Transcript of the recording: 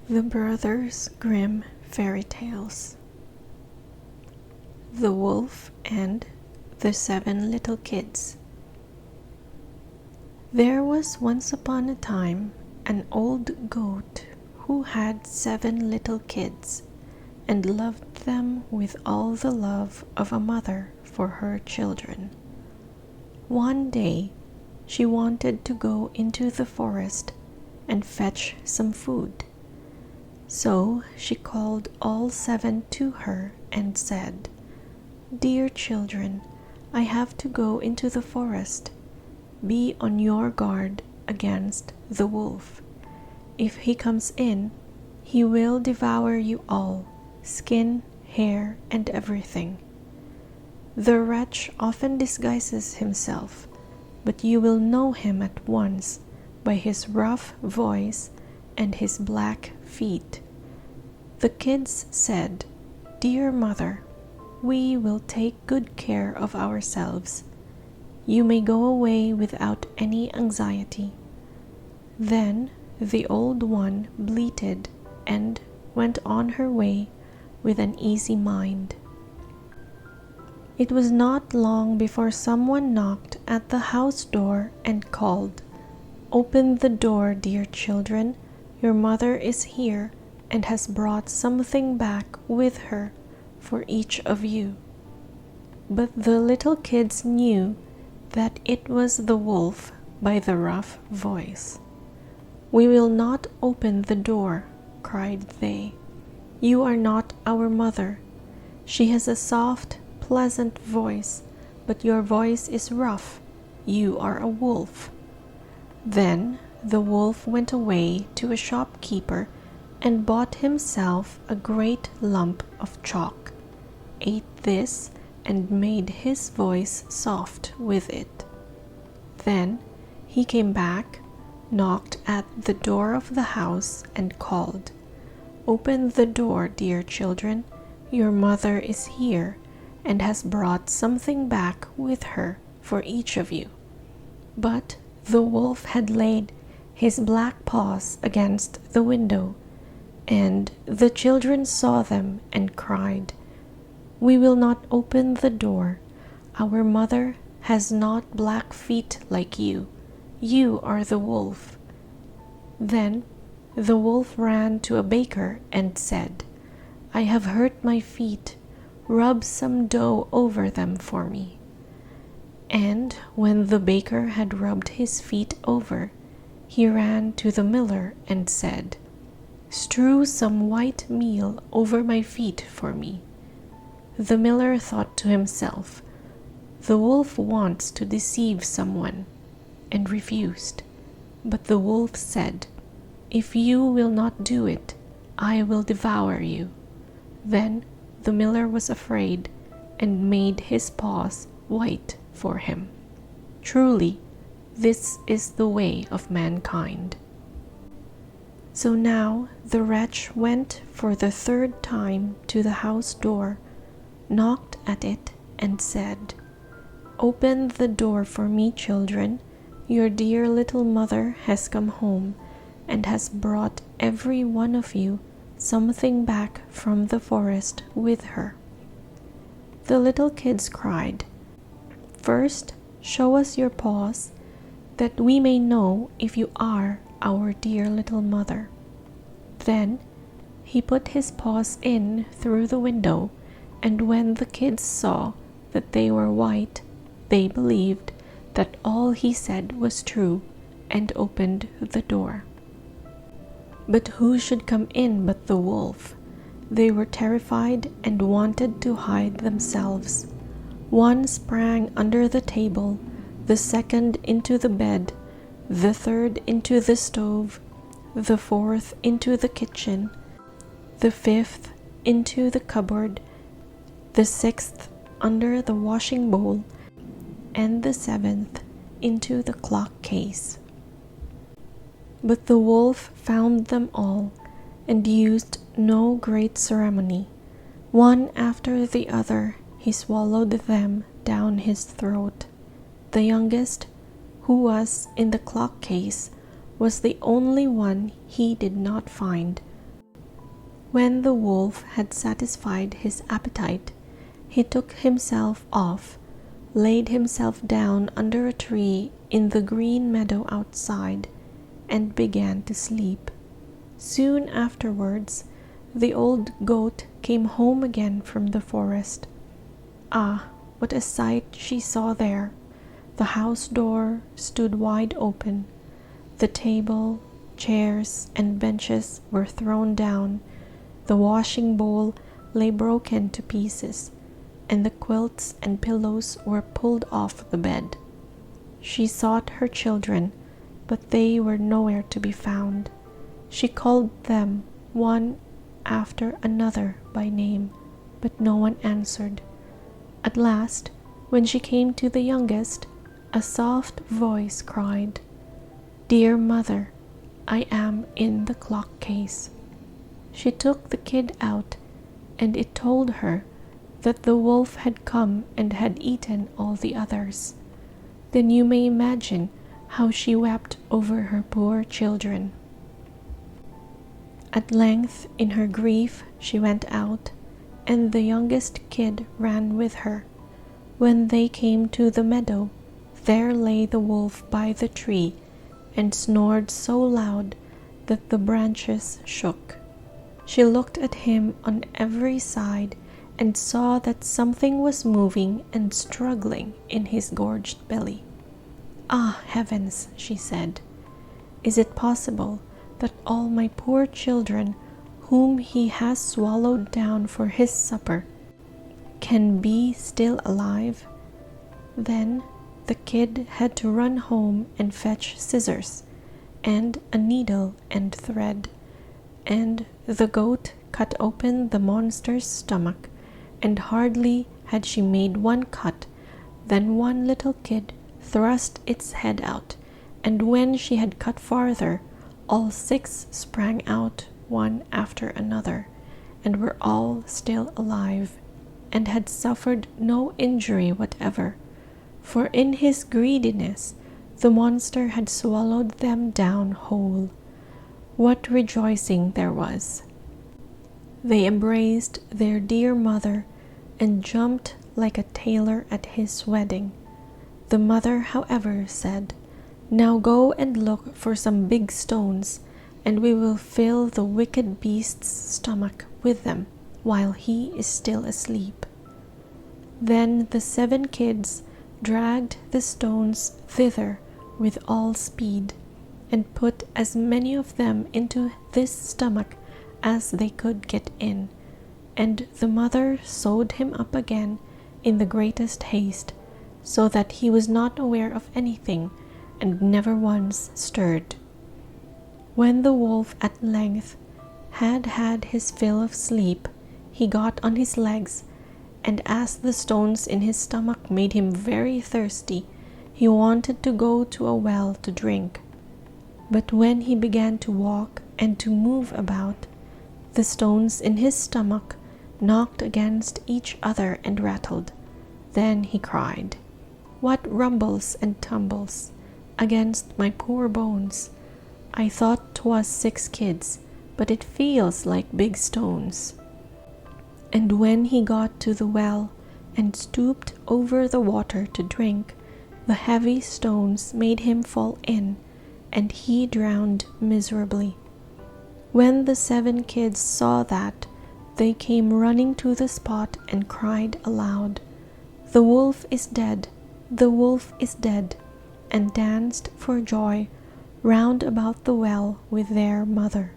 The Brothers Grimm Fairy Tales. The Wolf and the 7 Little Kids. There was once upon a time an old goat who had 7 little kids and loved them with all the love of a mother for her children. One day she wanted to go into the forest and fetch some food. So she called all 7 to her and said, "Dear children, I have to go into the forest. Be on your guard against the wolf. If he comes in, he will devour you all, skin, hair, and everything. The wretch often disguises himself, but you will know him at once by his rough voice and his black feet." The kids said, "Dear mother, we will take good care of ourselves. You may go away without any anxiety." Then the old one bleated and went on her way with an easy mind. It was not long before someone knocked at the house door and called, "Open the door, dear children. Your mother is here and has brought something back with her for each of you." But the little kids knew that it was the wolf by the rough voice. "We will not open the door," cried they. "You are not our mother. She has a soft, pleasant voice, but your voice is rough. You are a wolf." Then the wolf went away to a shopkeeper and bought himself a great lump of chalk, ate this, and made his voice soft with it. Then he came back, knocked at the door of the house, and called, "Open the door, dear children. Your mother is here and has brought something back with her for each of you." But the wolf had laid his black paws against the window, and the children saw them and cried, "We will not open the door. Our mother has not black feet like you. You are the wolf." Then the wolf ran to a baker and said, "I have hurt my feet. Rub some dough over them for me." And when the baker had rubbed his feet over, he ran to the miller and said, "Strew some white meal over my feet for me." The miller thought to himself, "The wolf wants to deceive someone," and refused. But the wolf said, "If you will not do it, I will devour you." Then the miller was afraid and made his paws white for him. Truly, this is the way of mankind. So now the wretch went for the 3rd time to the house door, knocked at it, and said, "Open the door for me, children. Your dear little mother has come home and has brought every one of you something back from the forest with her." The little kids cried, "First, show us your paws, that we may know if you are our dear little mother." Then he put his paws in through the window, and when the kids saw that they were white, they believed that all he said was true and opened the door. But who should come in but the wolf? They were terrified and wanted to hide themselves. One sprang under the table, the second into the bed, the third into the stove, the fourth into the kitchen, the fifth into the cupboard, the sixth under the washing bowl, and the 7th into the clock case. But the wolf found them all and used no great ceremony. One after the other he swallowed them down his throat. The youngest, who was in the clock case, was the only one he did not find, When the wolf had satisfied his appetite, he took himself off, laid himself down under a tree in the green meadow outside, and began to sleep. Soon afterwards, the old goat came home again from the forest. Ah, what a sight she saw there! The house door stood wide open. The table, chairs, and benches were thrown down. The washing bowl lay broken to pieces, and the quilts and pillows were pulled off the bed. She sought her children, but they were nowhere to be found. She called them one after another by name, but no one answered. At last, when she came to the youngest, a soft voice cried, "Dear mother, I am in the clock case." She took the kid out, and it told her that the wolf had come and had eaten all the others. Then you may imagine how she wept over her poor children. At length, in her grief, she went out, and the youngest kid ran with her. When they came to the meadow, there lay the wolf by the tree, and snored so loud that the branches shook. She looked at him on every side and saw that something was moving and struggling in his gorged belly. "Ah, heavens," she said, "is it possible that all my poor children, whom he has swallowed down for his supper, can be still alive?" Then the kid had to run home and fetch scissors and a needle and thread, and the goat cut open the monster's stomach, and hardly had she made one cut than one little kid thrust its head out, and when she had cut farther, all 6 sprang out one after another, and were all still alive, and had suffered no injury whatever, for in his greediness the monster had swallowed them down whole. What rejoicing there was! They embraced their dear mother and jumped like a tailor at his wedding. The mother, however, said, "Now go and look for some big stones, and we will fill the wicked beast's stomach with them while he is still asleep." Then the 7 kids dragged the stones thither with all speed, and put as many of them into this stomach as they could get in, and the mother sewed him up again in the greatest haste, so that he was not aware of anything, and never once stirred. When the wolf at length had had his fill of sleep, he got on his legs, and as the stones in his stomach made him very thirsty, he wanted to go to a well to drink. But when he began to walk and to move about, the stones in his stomach knocked against each other and rattled. Then he cried, "What rumbles and tumbles against my poor bones? I thought 'twas 6 kids, but it feels like big stones." And when he got to the well and stooped over the water to drink, the heavy stones made him fall in, and he drowned miserably. When the 7 kids saw that, they came running to the spot and cried aloud, "The wolf is dead! The wolf is dead!" and danced for joy round about the well with their mother.